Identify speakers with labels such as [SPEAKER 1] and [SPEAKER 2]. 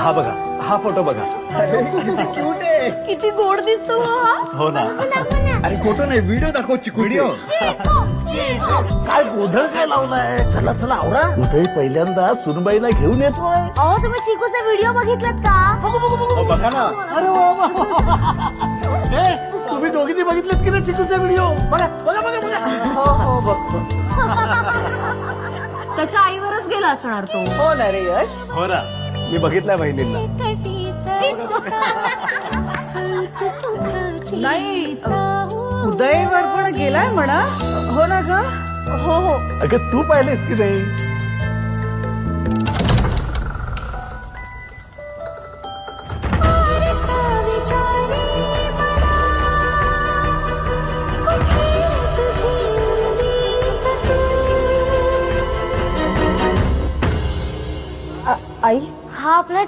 [SPEAKER 1] हा बघा, हा फोटो बघा.
[SPEAKER 2] अरे किती क्यूट आहे.
[SPEAKER 3] किती गोड दिसतो हा.
[SPEAKER 1] हो ना.
[SPEAKER 2] अरे फोटो नाही, व्हिडिओ दाखव. व्हिडिओ
[SPEAKER 4] काय गोंधळ काय लावलाय? चला चला आवरा. उदय पहिल्यांदा सुनबाईला घेऊन येतोय.
[SPEAKER 3] अहो तुम्ही चिकूचा व्हिडिओ बघितलात का?
[SPEAKER 2] बघा ना.
[SPEAKER 4] अरे वा वा. ए, तुम्ही दोघींनी बघितलेत की नाही चिकूचा व्हिडिओ? बघा बघा बघा बघा.
[SPEAKER 1] हो हो बघतो.
[SPEAKER 3] त्याच्या आईवरच गेला असणार तो.
[SPEAKER 5] हो ना रे यश.
[SPEAKER 1] हो ना, मी बघितलंय बहिणींना.
[SPEAKER 5] नाही उदयवर पण गेलाय म्हणा. हो ना ग.
[SPEAKER 3] हो हो.
[SPEAKER 4] अगं तू पाहिलेस की नाही?
[SPEAKER 3] आई हा आपला